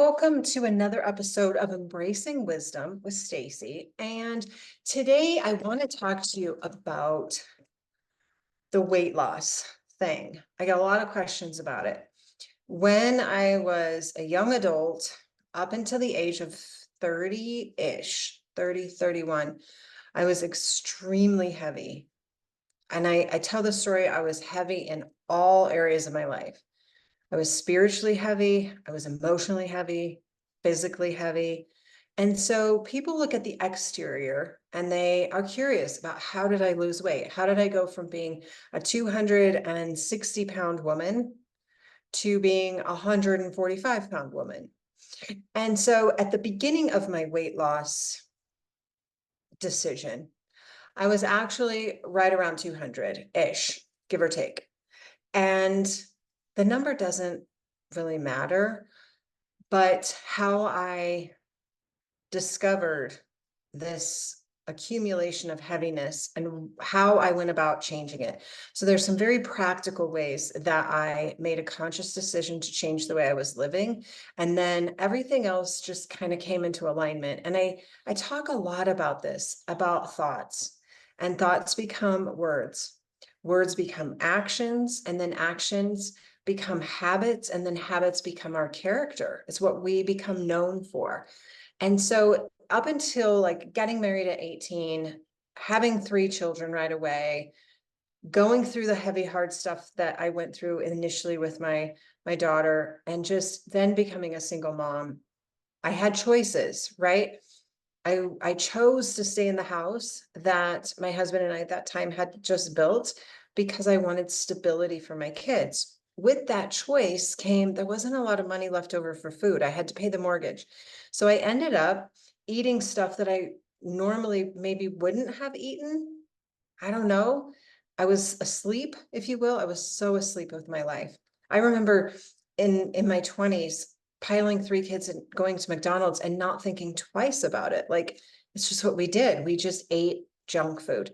welcome to another episode of Embracing Wisdom with Stacie. And today I want to talk to you about the weight loss thing. I got a lot of questions about it. When I was a young adult, up until the age of 30-ish, 30, 31, I was extremely heavy. And I tell the story, I was heavy in all areas of my life. I was spiritually heavy. I was emotionally heavy, physically heavy. And so people look at the exterior and they are curious about, how did I lose weight? How did I go from being a 260-pound woman to being a 145-pound woman? And so at the beginning of my weight loss decision, I was actually right around 200-ish, give or take. And the number doesn't really matter, but how I discovered this accumulation of heaviness and how I went about changing it. So there's some very practical ways that I made a conscious decision to change the way I was living. And then everything else just kind of came into alignment. And I talk a lot about this, about thoughts, and thoughts become words. Words become actions, and then actions become habits, and then habits become our character. It's what we become known for. And so up until like getting married at 18, having 3 children right away, going through the heavy, hard stuff that I went through initially with my daughter, and just then becoming a single mom, I had choices, right? I chose to stay in the house that my husband and I at that time had just built because I wanted stability for my kids. With that choice came, there wasn't a lot of money left over for food. I had to pay the mortgage. So I ended up eating stuff that I normally maybe wouldn't have eaten. I don't know. I was asleep, if you will. I was so asleep with my life. I remember in my 20s piling 3 kids and going to McDonald's and not thinking twice about it. Like, it's just what we did. We just ate junk food.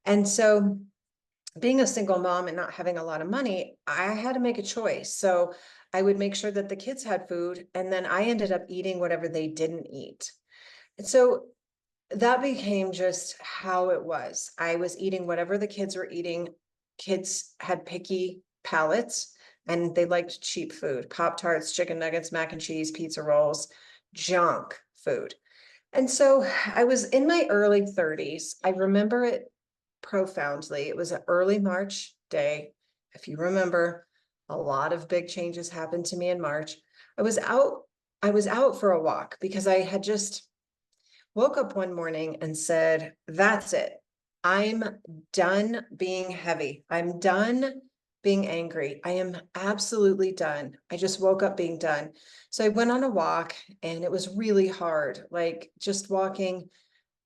And so being a single mom and not having a lot of money, I had to make a choice. So I would make sure that the kids had food, and then I ended up eating whatever they didn't eat. And so that became just how it was. I was eating whatever the kids were eating. Kids had picky palates and they liked cheap food, Pop-Tarts, chicken nuggets, mac and cheese, pizza rolls, junk food. And so I was in my early 30s. I remember it profoundly. It was an early March day. If you remember, a lot of big changes happened to me in March. I was out for a walk because I had just woke up one morning and said, that's it. I'm done being heavy. I'm done being angry. I am absolutely done. I just woke up being done. So I went on a walk and it was really hard. Like, just walking,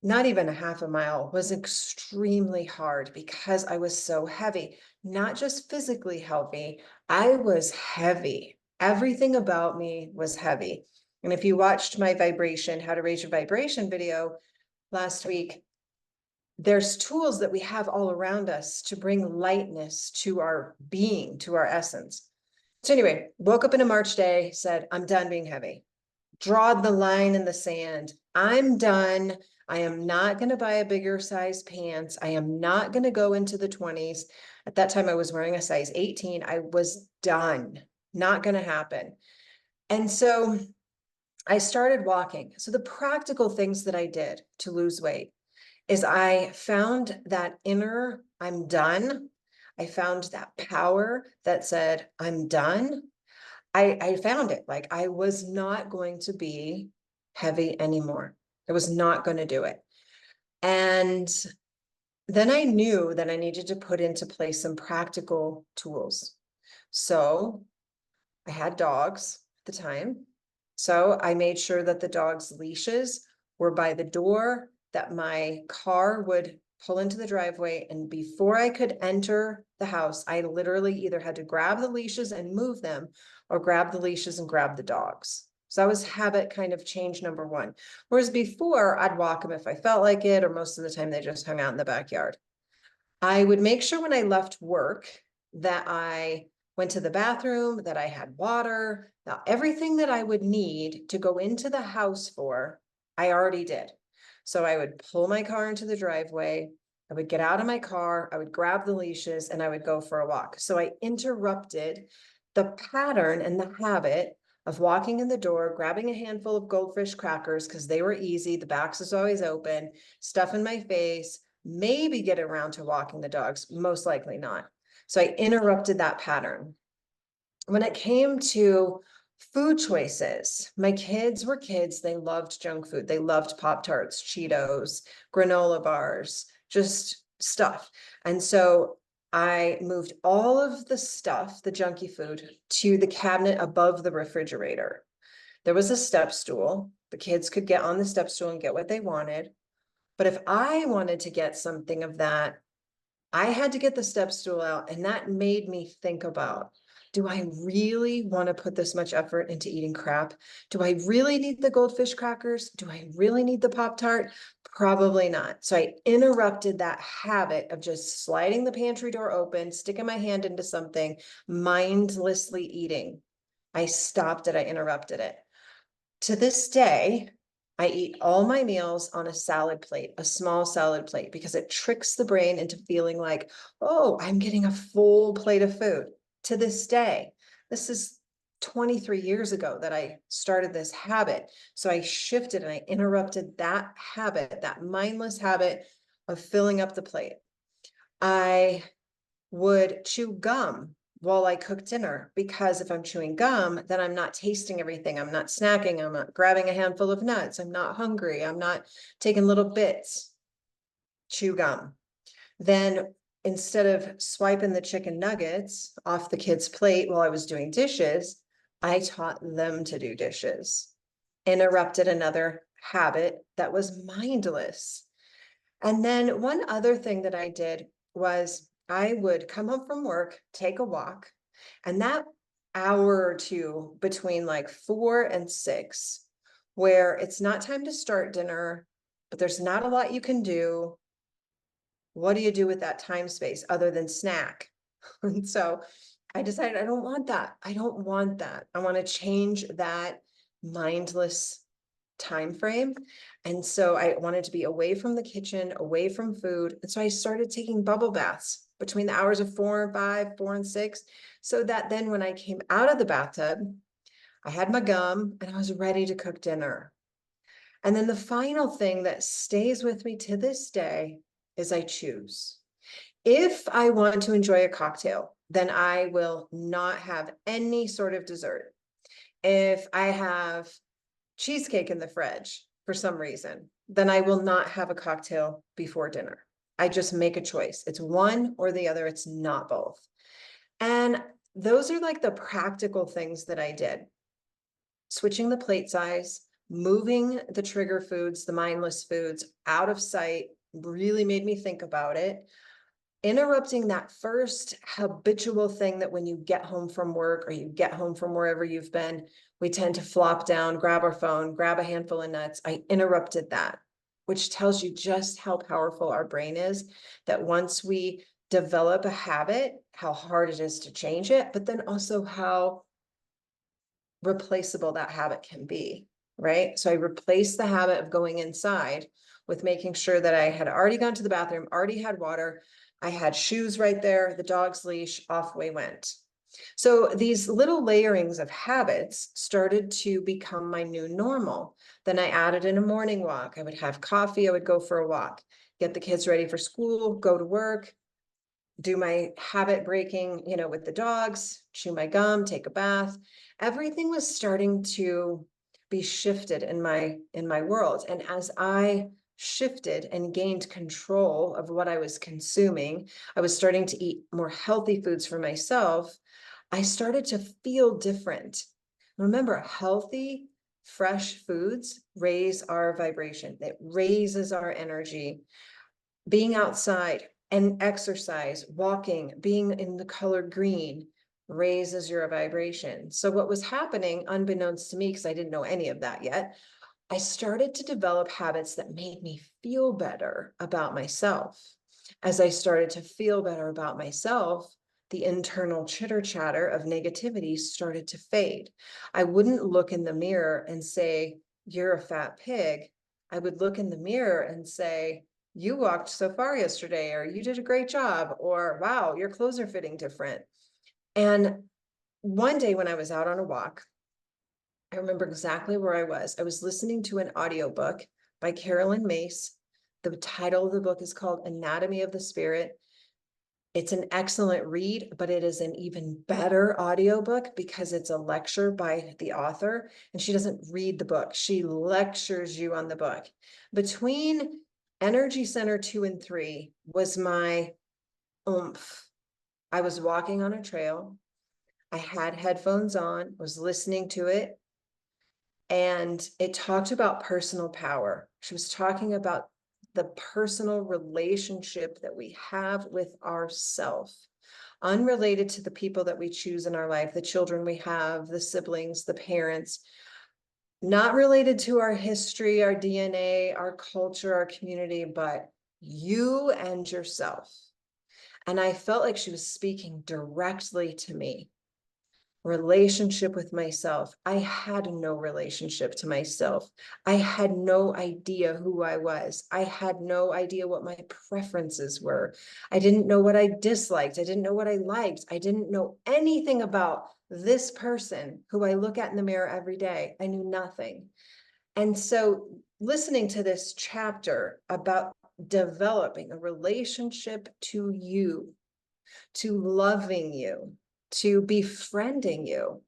not even a half a mile, was extremely hard because I was so heavy, not just physically heavy. I was heavy. Everything about me was heavy. And if you watched my vibration, how to raise your vibration video last week, there's tools that we have all around us to bring lightness to our being, to our essence. So anyway, woke up in a March day, said, I'm done being heavy. Draw the line in the sand. I'm done. I am not going to buy a bigger size pants. I am not going to go into the 20s. At that time, I was wearing a size 18. I was done. Not going to happen. And so I started walking. So the practical things that I did to lose weight is I found that inner, I'm done. I found that power that said, I'm done. I found it. Like, I was not going to be heavy anymore. I was not going to do it. And then I knew that I needed to put into place some practical tools. So I had dogs at the time. So I made sure that the dogs' leashes were by the door, that my car would pull into the driveway. And before I could enter the house, I literally either had to grab the leashes and move them, or grab the leashes and grab the dogs. So that was habit kind of change number 1. Whereas before, I'd walk them if I felt like it, or most of the time they just hung out in the backyard. I would make sure when I left work that I went to the bathroom, that I had water, now everything that I would need to go into the house for, I already did. So I would pull my car into the driveway, I would get out of my car, I would grab the leashes, and I would go for a walk. So I interrupted the pattern and the habit of walking in the door, grabbing a handful of goldfish crackers because they were easy, the box is always open, stuff in my face, maybe get around to walking the dogs, most likely not. So I interrupted that pattern. When it came to food choices, my kids were kids. They loved junk food. They loved Pop-Tarts, Cheetos, granola bars, just stuff. And so I moved all of the stuff, the junky food, to the cabinet above the refrigerator. There was a step stool. The kids could get on the step stool and get what they wanted. But if I wanted to get something of that, I had to get the step stool out, and that made me think about, do I really want to put this much effort into eating crap? Do I really need the goldfish crackers? Do I really need the Pop-Tart? Probably not. So I interrupted that habit of just sliding the pantry door open, sticking my hand into something, mindlessly eating. I stopped it. I interrupted it. To this day, I eat all my meals on a salad plate, a small salad plate, because it tricks the brain into feeling like, oh, I'm getting a full plate of food. To this day, this is 23 years ago that I started this habit. So I shifted and I interrupted that habit, that mindless habit of filling up the plate. I would chew gum while I cook dinner, because if I'm chewing gum, then I'm not tasting everything. I'm not snacking. I'm not grabbing a handful of nuts. I'm not hungry. I'm not taking little bits. Chew gum. Then instead of swiping the chicken nuggets off the kid's plate while I was doing dishes, I taught them to do dishes. Interrupted another habit that was mindless. And then one other thing that I did was I would come home from work, take a walk, and that hour or two between like 4 and 6, where it's not time to start dinner, but there's not a lot you can do. What do you do with that time space other than snack? And so I decided I don't want that. I don't want that. I want to change that mindless time frame. And so I wanted to be away from the kitchen, away from food. And so I started taking bubble baths between the hours of 4 and 5, 4 and 6, so that then when I came out of the bathtub, I had my gum and I was ready to cook dinner. And then the final thing that stays with me to this day is I choose. If I want to enjoy a cocktail, then I will not have any sort of dessert. If I have cheesecake in the fridge for some reason, then I will not have a cocktail before dinner. I just make a choice. It's one or the other. It's not both. And those are like the practical things that I did. Switching the plate size, moving the trigger foods, the mindless foods out of sight really made me think about it. Interrupting that first habitual thing that when you get home from work or you get home from wherever you've been, we tend to flop down, grab our phone, grab a handful of nuts. I interrupted that, which tells you just how powerful our brain is, that once we develop a habit, how hard it is to change it, but then also how replaceable that habit can be, right? So I replaced the habit of going inside with making sure that I had already gone to the bathroom, already had water, I had shoes right there, the dog's leash, off we went. So these little layerings of habits started to become my new normal. Then I added in a morning walk. I would have coffee, I would go for a walk, get the kids ready for school, go to work, do my habit breaking, with the dogs, chew my gum, take a bath. Everything was starting to be shifted in my world. And as I shifted and gained control of what I was consuming, I was starting to eat more healthy foods for myself. I started to feel different. Remember, healthy, fresh foods raise our vibration. It raises our energy. Being outside and exercise, walking, being in the color green raises your vibration. So what was happening, unbeknownst to me, because I didn't know any of that yet, I started to develop habits that made me feel better about myself. As I started to feel better about myself, the internal chitter chatter of negativity started to fade. I wouldn't look in the mirror and say, "You're a fat pig." I would look in the mirror and say, "You walked so far yesterday," or "You did a great job," or "Wow, your clothes are fitting different." And one day when I was out on a walk, I remember exactly where I was. I was listening to an audiobook by Carolyn Mace. The title of the book is called Anatomy of the Spirit. It's an excellent read, but it is an even better audiobook because it's a lecture by the author, and she doesn't read the book. She lectures you on the book. Between Energy Center 2 and 3 was my oomph. I was walking on a trail. I had headphones on, was listening to it, and it talked about personal power. She was talking about the personal relationship that we have with ourself, unrelated to the people that we choose in our life, the children we have, the siblings, the parents, not related to our history, our DNA, our culture, our community, but you and yourself. And I felt like she was speaking directly to me. Relationship with myself. I had no relationship to myself. I had no idea who I was. I had no idea what my preferences were. I didn't know what I disliked. I didn't know what I liked. I didn't know anything about this person who I look at in the mirror every day. I knew nothing. And so listening to this chapter about developing a relationship to you, to loving you, to befriending you.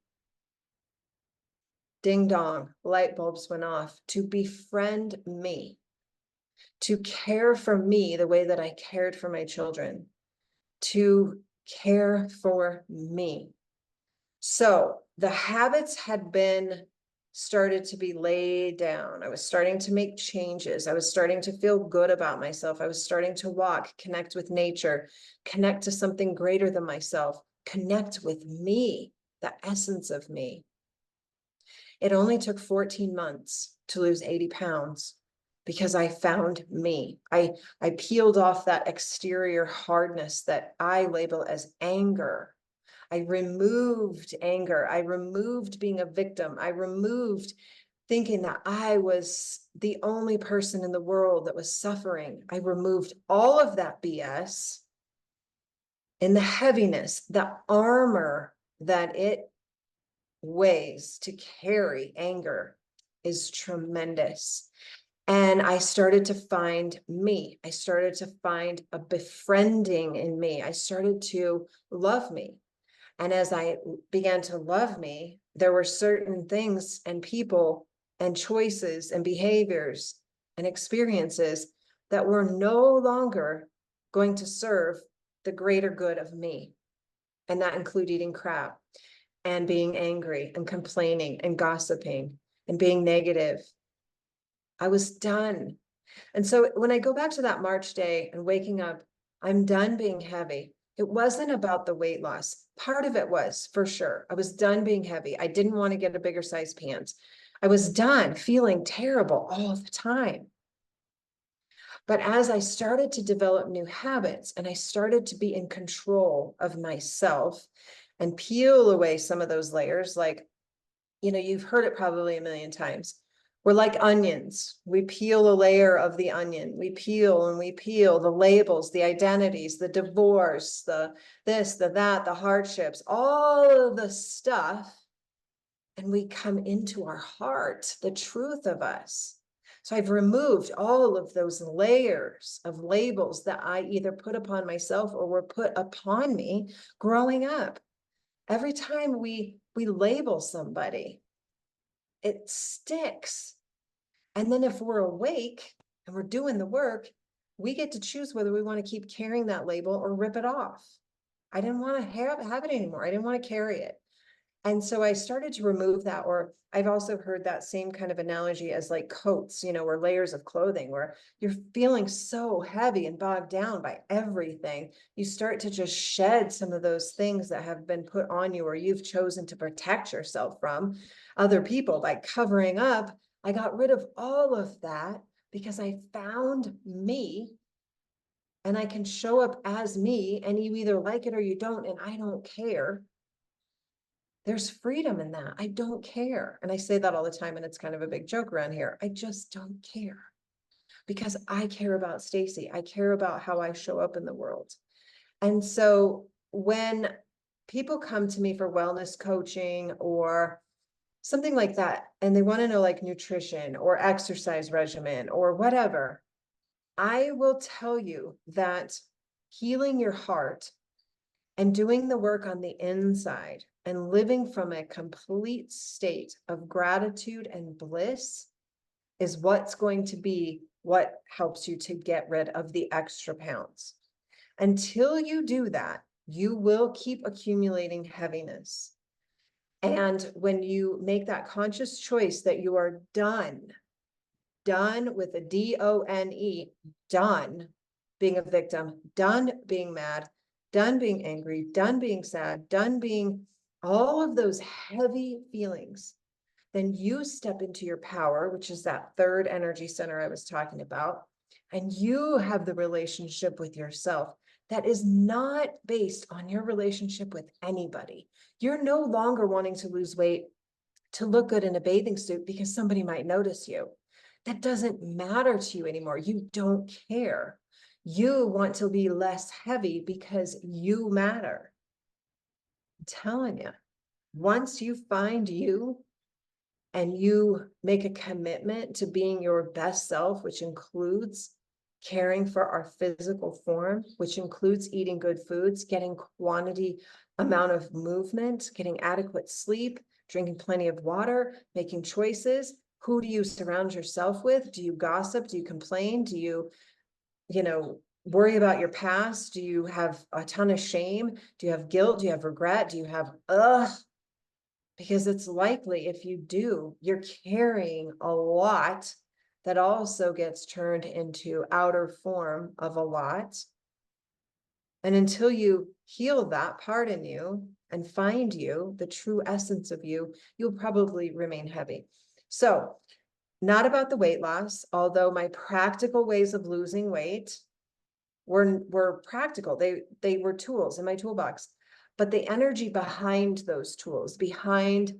Ding dong, light bulbs went off. To befriend me, to care for me the way that I cared for my children, to care for me. So the habits had been started to be laid down. I was starting to make changes. I was starting to feel good about myself. I was starting to walk, connect with nature, connect to something greater than myself, connect with me, the essence of me. It only took 14 months to lose 80 pounds because I found me. I peeled off that exterior hardness that I label as anger. I removed anger. I removed being a victim. I removed thinking that I was the only person in the world that was suffering. I removed all of that BS and the heaviness, the armor that it weighs to carry anger is tremendous. And I started to find me. I started to find a befriending in me. I started to love me. And as I began to love me, there were certain things and people and choices and behaviors and experiences that were no longer going to serve the greater good of me. And that included eating crap and being angry and complaining and gossiping and being negative. I was done. And so when I go back to that March day and waking up, I'm done being heavy. It wasn't about the weight loss. Part of it was, for sure. I was done being heavy. I didn't want to get a bigger size pants. I was done feeling terrible all the time. But as I started to develop new habits and I started to be in control of myself and peel away some of those layers, like, you've heard it probably a million times. We're like onions. We peel a layer of the onion. We peel and we peel the labels, the identities, the divorce, the this, the that, the hardships, all of the stuff. And we come into our heart, the truth of us. So I've removed all of those layers of labels that I either put upon myself or were put upon me growing up. Every time we label somebody, it sticks. And then if we're awake and we're doing the work, we get to choose whether we want to keep carrying that label or rip it off. I didn't want to have it anymore. I didn't want to carry it. And so I started to remove that, or I've also heard that same kind of analogy as like coats, or layers of clothing where you're feeling so heavy and bogged down by everything. You start to just shed some of those things that have been put on you or you've chosen to protect yourself from other people by covering up. I got rid of all of that because I found me and I can show up as me, and you either like it or you don't, and I don't care. There's freedom in that. I don't care. And I say that all the time, and it's kind of a big joke around here. I just don't care because I care about Stacie. I care about how I show up in the world. And so when people come to me for wellness coaching or something like that, and they want to know like nutrition or exercise regimen or whatever, I will tell you that healing your heart and doing the work on the inside and living from a complete state of gratitude and bliss is what's going to be what helps you to get rid of the extra pounds. Until you do that, you will keep accumulating heaviness. And when you make that conscious choice that you are done with a DONE, done being a victim, done being mad, done being angry, done being sad, done being all of those heavy feelings, then you step into your power, which is that third energy center I was talking about, and you have the relationship with yourself that is not based on your relationship with anybody. You're no longer wanting to lose weight to look good in a bathing suit because somebody might notice you. That doesn't matter to you anymore. You don't care. You want to be less heavy because you matter. I'm telling you, once you find you and you make a commitment to being your best self, which includes caring for our physical form, which includes eating good foods, getting quantity amount of movement, getting adequate sleep, drinking plenty of water, making choices. Who do you surround yourself with? Do you gossip? Do you complain? Do you worry about your past? Do you have a ton of shame? Do you have guilt? Do you have regret? Do you have, because it's likely if you do, you're carrying a lot that also gets turned into outer form of a lot. And until you heal that part in you and find you, the true essence of you, you'll probably remain heavy. So not about the weight loss, although my practical ways of losing weight were practical. They were tools in my toolbox. But the energy behind those tools, behind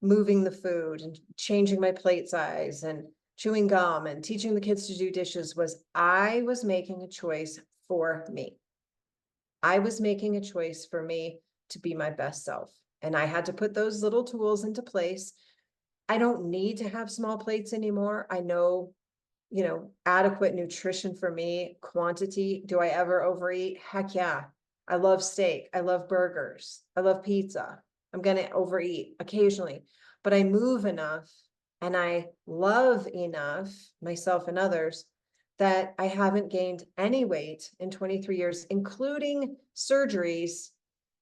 moving the food and changing my plate size and chewing gum and teaching the kids to do dishes, was I was making a choice for me. I was making a choice for me to be my best self. And I had to put those little tools into place. I don't need to have small plates anymore. I know, adequate nutrition for me, quantity. Do I ever overeat? Heck yeah. I love steak. I love burgers. I love pizza. I'm going to overeat occasionally, but I move enough and I love enough myself and others that I haven't gained any weight in 23 years, including surgeries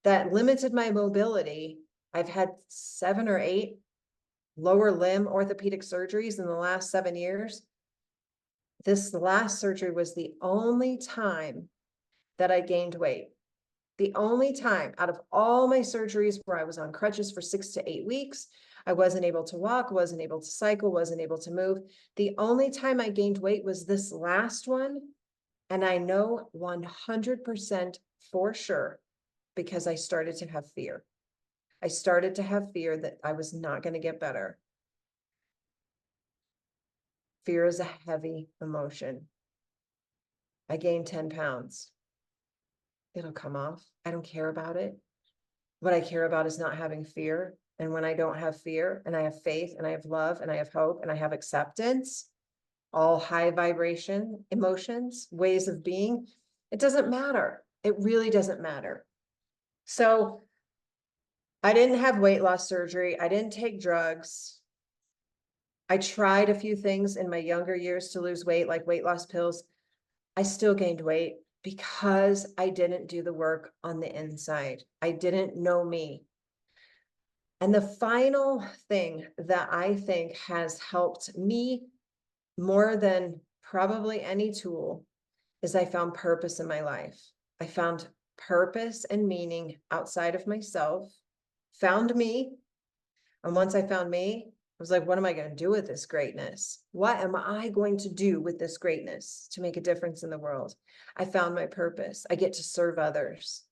that limited my mobility. I've had 7 or 8 lower limb orthopedic surgeries in the last 7 years. This last surgery was the only time that I gained weight. The only time out of all my surgeries where I was on crutches for 6 to 8 weeks, I wasn't able to walk, wasn't able to cycle, wasn't able to move. The only time I gained weight was this last one. And I know 100% for sure because I started to have fear. I started to have fear that I was not going to get better. Fear is a heavy emotion. I gained 10 pounds. It'll come off. I don't care about it. What I care about is not having fear. And when I don't have fear and I have faith and I have love and I have hope and I have acceptance, all high vibration emotions, ways of being, it doesn't matter. It really doesn't matter. So I didn't have weight loss surgery. I didn't take drugs. I tried a few things in my younger years to lose weight, like weight loss pills. I still gained weight because I didn't do the work on the inside. I didn't know me. And the final thing that I think has helped me more than probably any tool is I found purpose in my life. I found purpose and meaning outside of myself, found me. And once I found me, was like, what am I going to do with this greatness? What am I going to do with this greatness to make a difference in the world? I found my purpose. I get to serve others.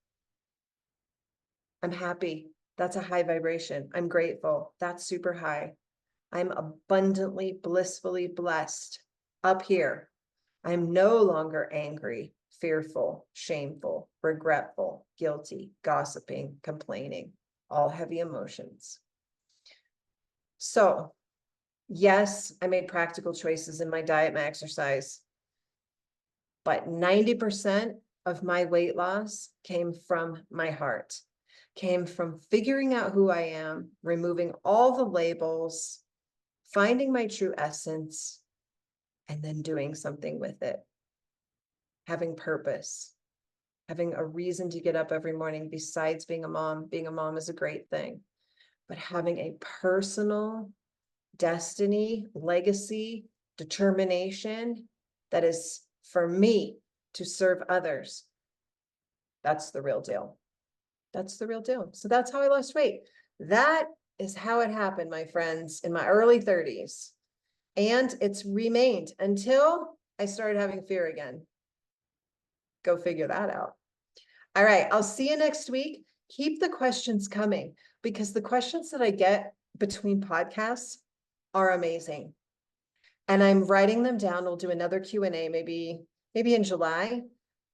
I'm happy. That's a high vibration. I'm grateful. That's super high. I'm abundantly, blissfully blessed up here. I'm no longer angry, fearful, shameful, regretful, guilty, gossiping, complaining, all heavy emotions. So, yes, I made practical choices in my diet, my exercise, but 90% of my weight loss came from my heart, came from figuring out who I am, removing all the labels, finding my true essence, and then doing something with it. Having purpose, having a reason to get up every morning besides being a mom. Being a mom is a great thing, but having a personal destiny, legacy, determination that is for me to serve others. That's the real deal. That's the real deal. So that's how I lost weight. That is how it happened, my friends, in my early 30s. And it's remained until I started having fear again. Go figure that out. All right, I'll see you next week. Keep the questions coming because the questions that I get between podcasts are amazing. And I'm writing them down. We'll do another Q&A maybe in July,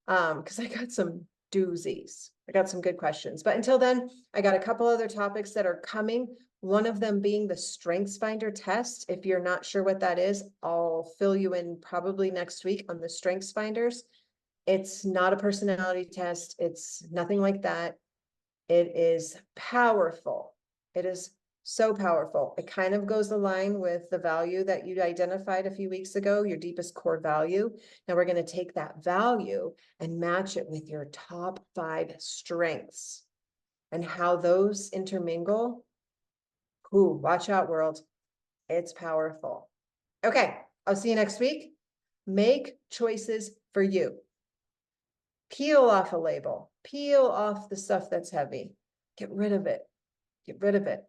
because I got some doozies. I got some good questions. But until then, I got a couple other topics that are coming. One of them being the Strengths Finder test. If you're not sure what that is, I'll fill you in probably next week on the Strengths Finders. It's not a personality test. It's nothing like that. It is powerful. It is so powerful. It kind of goes along with the value that you identified a few weeks ago, your deepest core value. Now we're going to take that value and match it with your top 5 strengths and how those intermingle. Ooh, watch out, world. It's powerful. Okay, I'll see you next week. Make choices for you. Peel off a label. Peel off the stuff that's heavy. Get rid of it. Get rid of it.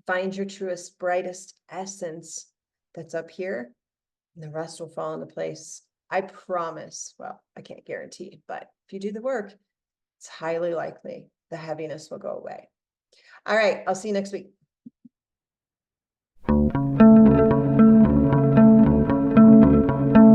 Find your truest, brightest essence that's up here, and the rest will fall into place. I promise. Well, I can't guarantee, but if you do the work, it's highly likely the heaviness will go away. All right, I'll see you next week.